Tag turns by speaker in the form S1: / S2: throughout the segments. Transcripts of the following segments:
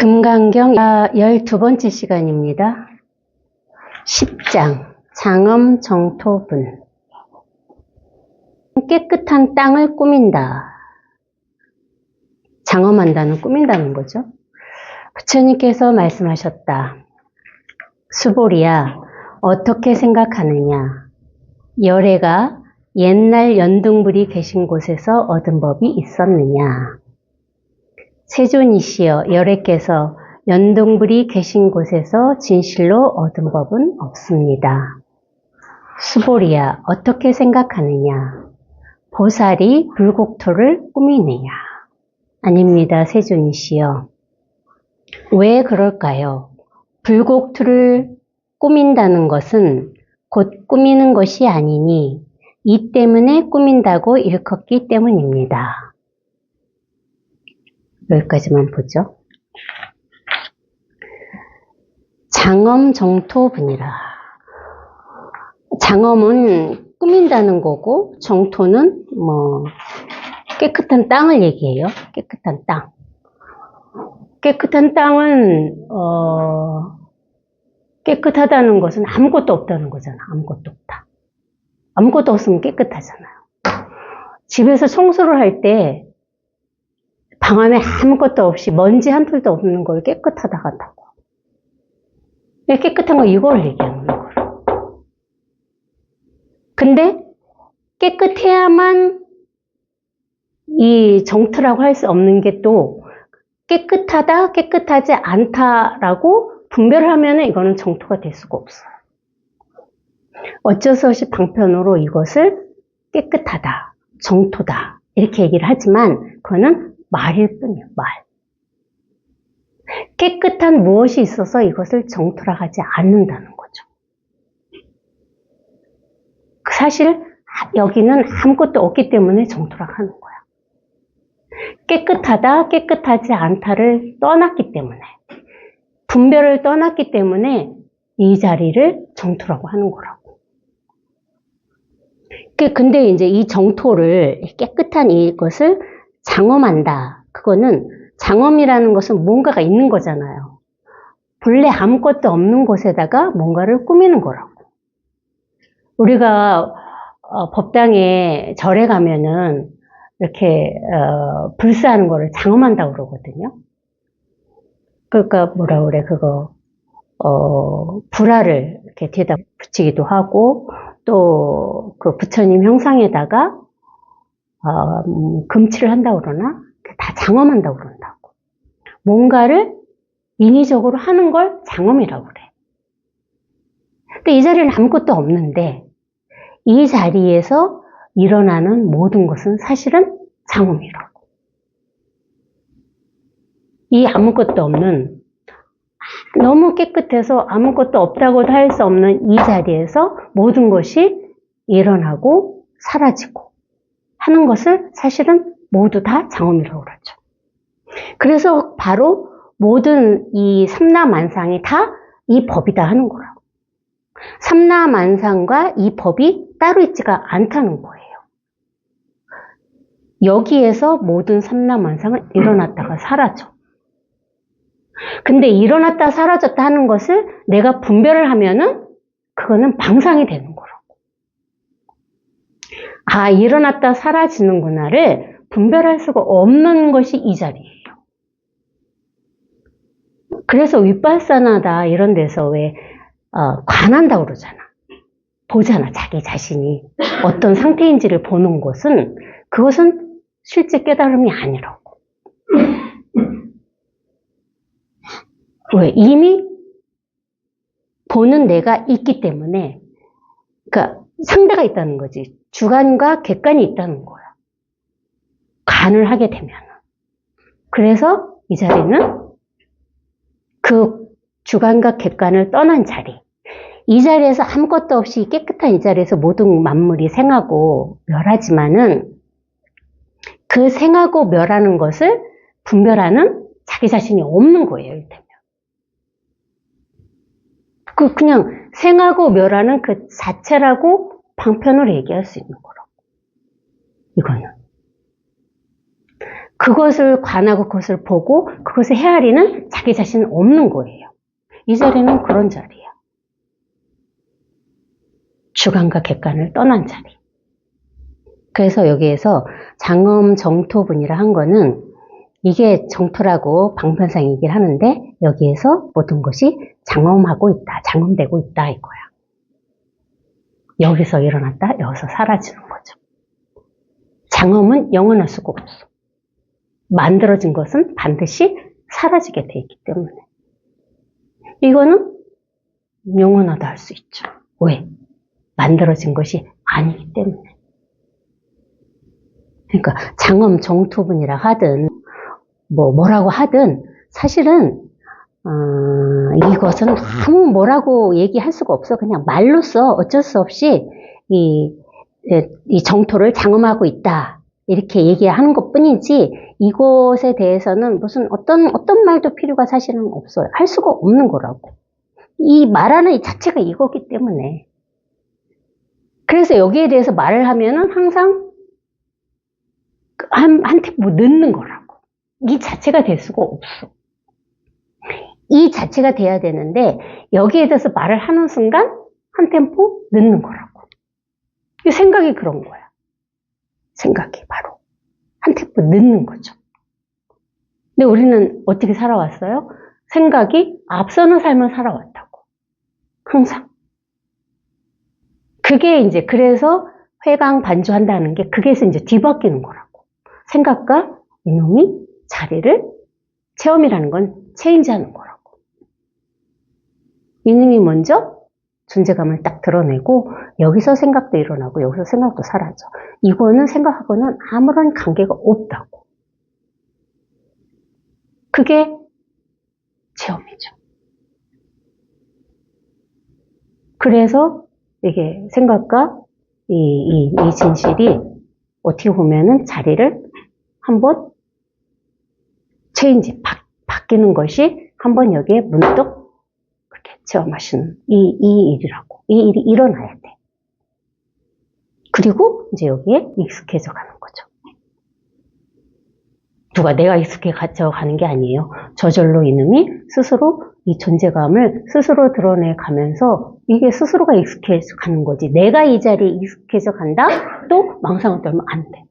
S1: 금강경 12번째 시간입니다. 10장 장엄 정토분. 깨끗한 땅을 꾸민다. 장엄한다는 꾸민다는 거죠. 부처님께서 말씀하셨다. 수보리야, 어떻게 생각하느냐? 열애가 옛날 연등불이 계신 곳에서 얻은 법이 있었느냐? 세존이시여, 열애께서 연등불이 계신 곳에서 진실로 얻은 법은 없습니다. 수보리야, 어떻게 생각하느냐? 보살이 불국토를 꾸미느냐? 아닙니다, 세존이시여. 왜 그럴까요? 불국토를 꾸민다는 것은 곧 꾸미는 것이 아니니 이 때문에 꾸민다고 일컫기 때문입니다. 여기까지만 보죠. 장엄 정토분이라. 장엄은 꾸민다는 거고, 정토는 깨끗한 땅을 얘기해요. 깨끗한 땅. 깨끗한 땅은 깨끗하다는 것은 아무것도 없다는 거잖아. 아무것도 없다. 아무것도 없으면 깨끗하잖아요. 집에서 청소를 할 때 방 안에 아무것도 없이 먼지 한 톨도 없는 걸 깨끗하다 같다고. 깨끗한 거 이걸 얘기하는 거예요. 근데 깨끗해야만 이 정토라고 할 수 없는 게 또 깨끗하다, 깨끗하지 않다라고 분별을 하면 이거는 정토가 될 수가 없어요. 어쩔 수 없이 방편으로 이것을 깨끗하다, 정토다 이렇게 얘기를 하지만 그거는 말일 뿐이에요. 말. 깨끗한 무엇이 있어서 이것을 정토라 하지 않는다는 거죠. 사실 여기는 아무것도 없기 때문에 정토라 하는 거야. 깨끗하다, 깨끗하지 않다를 떠났기 때문에, 분별을 떠났기 때문에 이 자리를 정토라고 하는 거라고. 근데 이제 이 정토를, 깨끗한 이것을 장엄한다. 그거는 장엄이라는 것은 뭔가가 있는 거잖아요. 본래 아무것도 없는 곳에다가 뭔가를 꾸미는 거라고. 우리가 법당에 절에 가면은 이렇게 불사하는 거를 장엄한다고 그러거든요. 그러니까 뭐라 그래, 그거 불화를 이렇게 뒤에다 붙이기도 하고, 또 그 부처님 형상에다가 금칠을 한다고 그러나? 다 장엄한다고 그런다고. 뭔가를 인위적으로 하는 걸 장엄이라고 그래. 근데 이 자리는 아무것도 없는데 이 자리에서 일어나는 모든 것은 사실은 장엄이라고. 이 아무것도 없는, 너무 깨끗해서 아무것도 없다고도 할 수 없는 이 자리에서 모든 것이 일어나고 사라지고 하는 것을 사실은 모두 다 장엄이라고 그러죠. 그래서 바로 모든 이 삼라만상이 다 이 법이다 하는 거라고. 삼라만상과 이 법이 따로 있지가 않다는 거예요. 여기에서 모든 삼라만상은 일어났다가 사라져. 근데 일어났다 사라졌다 하는 것을 내가 분별을 하면은 그거는 방상이 되는 거라고. 아, 일어났다 사라지는구나를 분별할 수가 없는 것이 이 자리예요. 그래서 윗바사나다 이런 데서 왜 관한다고 그러잖아. 보잖아, 자기 자신이 어떤 상태인지를 보는 것은, 그것은 실제 깨달음이 아니라고. 왜? 이미 보는 내가 있기 때문에, 그러니까 상대가 있다는 거지. 주관과 객관이 있다는 거야. 관을 하게 되면. 그래서 이 자리는 그 주관과 객관을 떠난 자리. 이 자리에서 아무것도 없이 깨끗한 이 자리에서 모든 만물이 생하고 멸하지만은 그 생하고 멸하는 것을 분별하는 자기 자신이 없는 거예요, 이를테면. 그냥 생하고 멸하는 그 자체라고 방편으로 얘기할 수 있는 거라고. 이거는. 그것을 관하고 그것을 보고 그것을 헤아리는 자기 자신은 없는 거예요. 이 자리는 그런 자리야. 주관과 객관을 떠난 자리. 그래서 여기에서 장엄 정토분이라 한 거는 이게 정토라고 방편상 얘기를 하는데 여기에서 모든 것이 장엄하고 있다, 장엄되고 있다 이거야. 여기서 일어났다, 여기서 사라지는 거죠. 장엄은 영원할 수가 없어. 만들어진 것은 반드시 사라지게 돼 있기 때문에. 이거는 영원하다 할 수 있죠. 왜? 만들어진 것이 아니기 때문에. 그러니까 장엄 정토분이라 하든 뭐라고 하든 사실은 이것은 아무 뭐라고 얘기할 수가 없어. 그냥 말로써 어쩔 수 없이 이 정토를 장엄하고 있다 이렇게 얘기하는 것뿐이지 이것에 대해서는 무슨 어떤 말도 필요가 사실은 없어요. 할 수가 없는 거라고. 이 말하는 이 자체가 이거기 때문에. 그래서 여기에 대해서 말을 하면은 항상 한 템포 늦는 거라고. 이 자체가 될 수가 없어. 이 자체가 돼야 되는데 여기에 대해서 말을 하는 순간 한 템포 늦는 거라고. 이 생각이 그런 거야. 생각이 바로 한 템포 늦는 거죠. 근데 우리는 어떻게 살아왔어요? 생각이 앞서는 삶을 살아왔다고. 항상. 그게 이제 그래서 회광반주한다는 게 그게서 이제 뒤바뀌는 거라고. 생각과 이놈이 자리를 체험이라는 건 체인지하는 거라고. 이놈이 먼저 존재감을 딱 드러내고 여기서 생각도 일어나고 여기서 생각도 사라져. 이거는 생각하고는 아무런 관계가 없다고. 그게 체험이죠. 그래서 이게 생각과 이 진실이 어떻게 보면은 자리를 한번 체인지, 바뀌는 것이 한번 여기에 문득 그렇게 체험하시는 이 일이라고. 이 일이 일어나야 돼. 그리고 이제 여기에 익숙해져 가는 거죠. 누가 내가 익숙해져 가는 게 아니에요. 저절로 이놈이 스스로 이 존재감을 스스로 드러내 가면서 이게 스스로가 익숙해져 가는 거지. 내가 이 자리에 익숙해져 간다? 또 망상을 떨면 안 돼.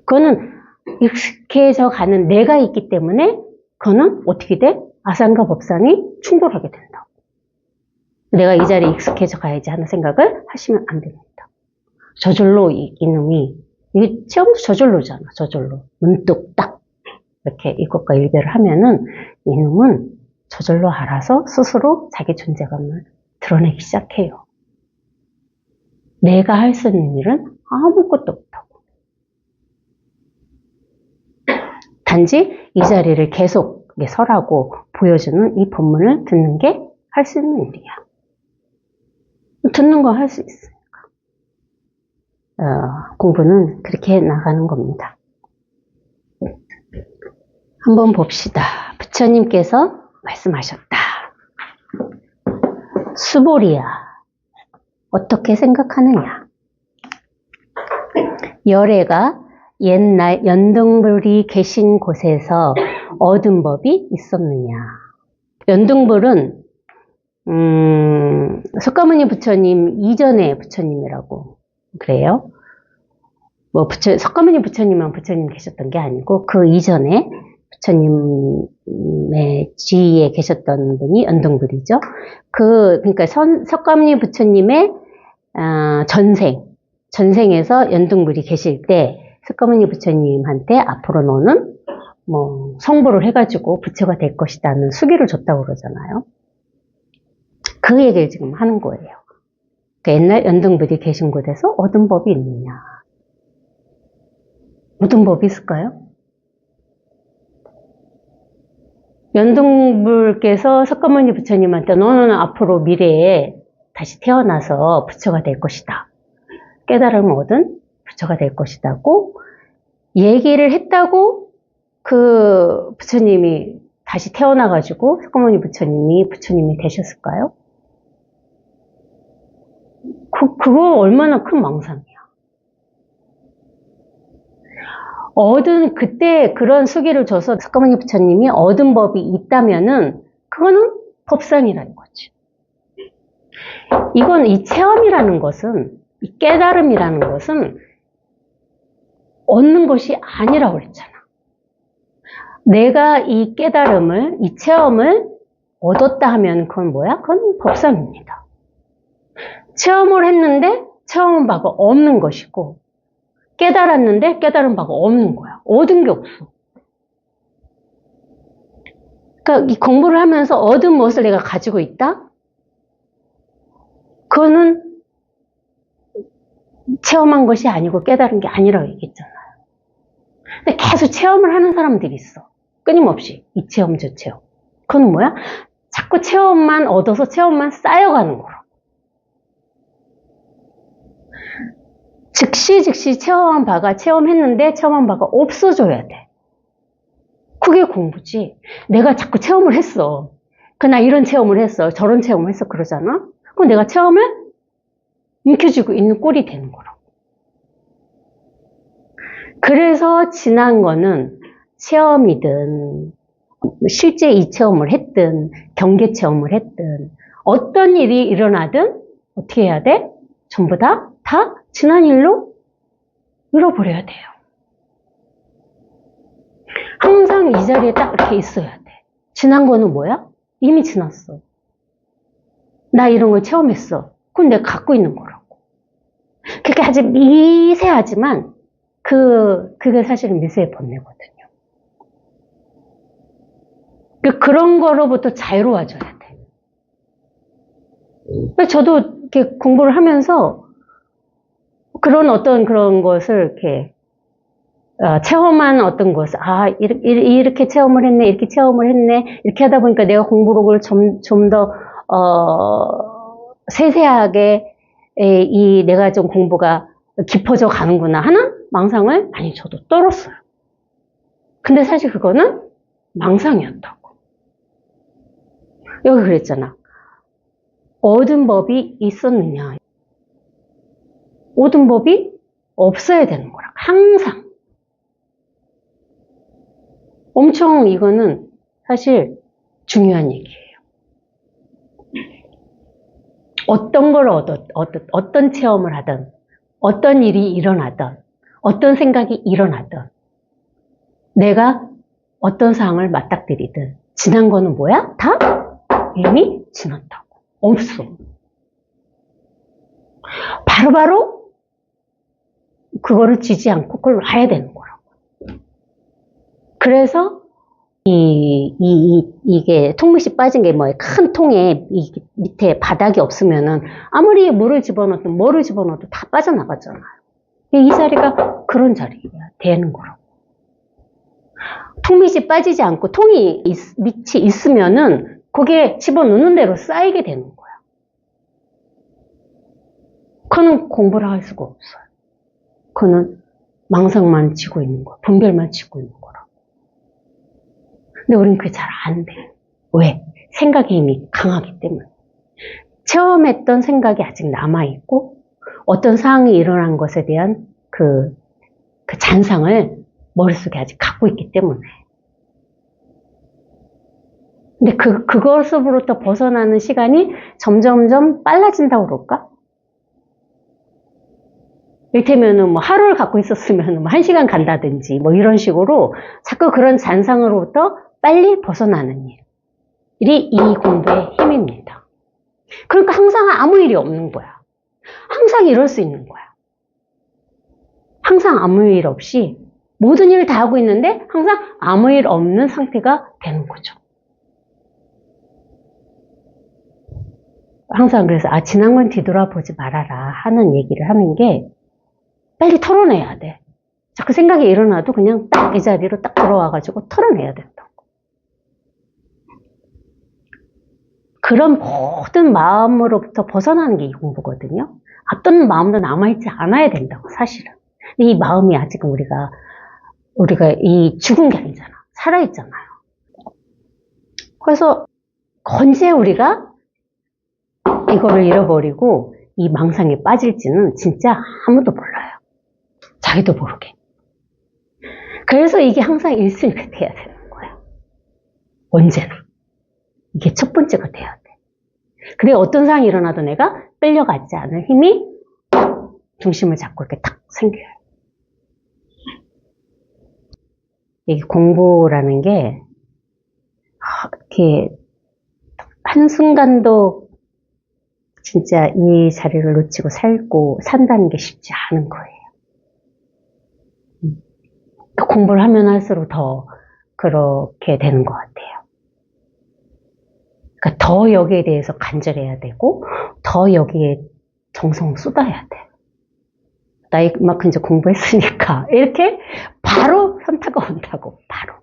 S1: 그거는 익숙해져 가는 내가 있기 때문에 그거는 어떻게 돼? 아상과 법상이 충돌하게 된다고. 내가 이 자리에 익숙해져 가야지 하는 생각을 하시면 안 됩니다. 저절로 이놈이 이게 체험도 저절로잖아. 저절로 문득 딱 이렇게 이것과 일배를 하면은 이놈은 저절로 알아서 스스로 자기 존재감을 드러내기 시작해요. 내가 할 수 있는 일은 아무것도 없다고. 단지 이 자리를 계속 설하고 보여주는 이 법문을 듣는 게 할 수 있는 일이야. 듣는 거 할 수 있으니까. 공부는 그렇게 나가는 겁니다. 한번 봅시다. 부처님께서 말씀하셨다. 수보리야. 어떻게 생각하느냐? 열애가 옛날 연등불이 계신 곳에서 얻은 법이 있었느냐? 연등불은 석가모니 부처님 이전의 부처님이라고 그래요. 석가모니 부처님만 부처님 계셨던 게 아니고 그 이전에 부처님의 지위에 계셨던 분이 연등불이죠. 그러니까 석가모니 부처님의 전생에서 연등불이 계실 때 석가모니 부처님한테 앞으로 너는 성불을 해가지고 부처가 될 것이다는 수기를 줬다고 그러잖아요. 그 얘기를 지금 하는 거예요. 그러니까 옛날 연등불이 계신 곳에서 얻은 법이 있느냐? 얻은 법이 있을까요? 연등불께서 석가모니 부처님한테 너는 앞으로 미래에 다시 태어나서 부처가 될 것이다. 깨달음을 얻은 부처가 될 것이다고 얘기를 했다고 그 부처님이 다시 태어나가지고 석가모니 부처님이 부처님이 되셨을까요? 그거 얼마나 큰 망상이야. 그때 그런 수기를 줘서 석가모니 부처님이 얻은 법이 있다면은, 그거는 법상이라는 거지. 이건 이 체험이라는 것은, 이 깨달음이라는 것은 얻는 것이 아니라고 그랬잖아. 내가 이 깨달음을, 이 체험을 얻었다 하면 그건 뭐야? 그건 법상입니다. 체험을 했는데 체험은 바가 없는 것이고, 깨달았는데 깨달은 바가 없는 거야. 얻은 게 없어. 그러니까 이 공부를 하면서 얻은 무엇을 내가 가지고 있다? 그거는 체험한 것이 아니고 깨달은 게 아니라고 얘기했잖아요. 근데 계속 체험을 하는 사람들이 있어. 끊임없이. 이 체험, 저 체험. 그건 뭐야? 자꾸 체험만 얻어서 체험만 쌓여가는 거라고. 즉시 체험한 바가, 체험했는데 체험한 바가 없어져야 돼. 그게 공부지. 내가 자꾸 체험을 했어. 나 이런 체험을 했어. 저런 체험을 했어. 그러잖아? 그럼 내가 체험을 움켜쥐고 있는 꼴이 되는 거라고. 그래서 지난 거는 체험이든, 실제 이 체험을 했든, 경계 체험을 했든, 어떤 일이 일어나든, 어떻게 해야 돼? 전부 다 지난 일로 잃어버려야 돼요. 항상 이 자리에 딱 이렇게 있어야 돼. 지난 거는 뭐야? 이미 지났어. 나 이런 걸 체험했어. 그건 내가 갖고 있는 거라고. 그게 아주 미세하지만, 그게 사실은 미세의 번뇌거든요. 그런 거로부터 자유로워져야 돼. 저도 이렇게 공부를 하면서 그런 것을 이렇게 체험한 어떤 것을 이렇게 체험을 했네, 이렇게 체험을 했네, 이렇게 하다 보니까 내가 공부록을 좀 더 세세하게 내가 좀 공부가 깊어져 가는구나 하는 망상을 많이 저도 떨었어요. 근데 사실 그거는 망상이었다고. 여기 그랬잖아. 얻은 법이 있었느냐. 얻은 법이 없어야 되는 거라. 항상. 엄청 이거는 사실 중요한 얘기예요. 어떤 걸 어떤 체험을 하든, 어떤 일이 일어나든, 어떤 생각이 일어나든, 내가 어떤 상황을 맞닥뜨리든, 지난 거는 뭐야? 다 이미 지났다고. 없어. 바로바로 그거를 지지 않고 그걸 놔야 되는 거라고. 그래서 이게 통밋이 빠진 게 뭐예요? 큰 통에 밑에 바닥이 없으면은 아무리 물을 집어넣든 뭐를 집어넣어도 다 빠져나가잖아요. 이 자리가 그런 자리가 되는 거라고. 통밋이 빠지지 않고 밑이 있으면은 거기에 집어넣는 대로 쌓이게 되는 거야. 그거는 공부를 할 수가 없어요. 그거는 망상만 치고 있는 거야. 분별만 치고 있는 거라고. 근데 우린 그게 잘 안 돼. 왜? 생각의 힘이 강하기 때문에. 체험했던 생각이 아직 남아있고, 어떤 상황이 일어난 것에 대한 그 잔상을 머릿속에 아직 갖고 있기 때문에. 근데 그것으로부터 벗어나는 시간이 점점점 빨라진다고 그럴까? 이를테면은 뭐 하루를 갖고 있었으면 뭐 1시간 간다든지 뭐 이런 식으로 자꾸 그런 잔상으로부터 빨리 벗어나는 일이 이 공부의 힘입니다. 그러니까 항상 아무 일이 없는 거야. 항상 이럴 수 있는 거야. 항상 아무 일 없이 모든 일을 다 하고 있는데 항상 아무 일 없는 상태가 되는 거죠. 항상 그래서 지난 건 뒤돌아보지 말아라 하는 얘기를 하는 게 빨리 털어내야 돼. 자꾸 생각이 일어나도 그냥 딱 이 자리로 딱 들어와가지고 털어내야 된다고. 그런 모든 마음으로부터 벗어나는 게 이 공부거든요. 어떤 마음도 남아있지 않아야 된다고, 사실은. 근데 이 마음이 아직은 우리가 이 죽은 게 아니잖아. 살아있잖아요. 그래서 언제 우리가 이거를 잃어버리고 이 망상에 빠질지는 진짜 아무도 몰라요. 자기도 모르게. 그래서 이게 항상 1순위가 돼야 되는 거야. 언제나. 이게 첫 번째가 돼야 돼. 그래 어떤 상황이 일어나도 내가 끌려가지 않을 힘이 중심을 잡고 이렇게 탁 생겨요. 이게 공부라는 게 이렇게 한순간도 진짜 이 자리를 놓치고 산다는 게 쉽지 않은 거예요. 공부를 하면 할수록 더 그렇게 되는 것 같아요. 그러니까 더 여기에 대해서 간절해야 되고, 더 여기에 정성을 쏟아야 돼. 나 이만큼 이제 공부했으니까. 이렇게 바로 현타가 온다고, 바로.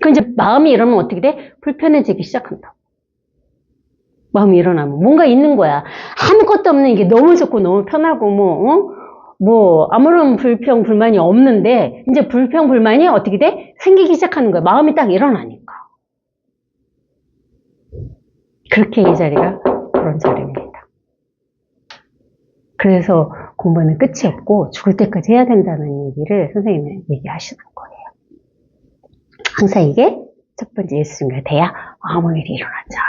S1: 그 이제 마음이 이러면 어떻게 돼? 불편해지기 시작한다. 마음이 일어나면 뭔가 있는 거야. 아무것도 없는 이게 너무 좋고 너무 편하고 아무런 불평 불만이 없는데 이제 불평 불만이 어떻게 돼? 생기기 시작하는 거야. 마음이 딱 일어나니까. 그렇게 이 자리가 그런 자리입니다. 그래서 공부는 끝이 없고 죽을 때까지 해야 된다는 얘기를 선생님이 얘기하시는 거예요. 항상 이게 첫 번째 1순위가 돼야 아무 일이 일어나지 않아요.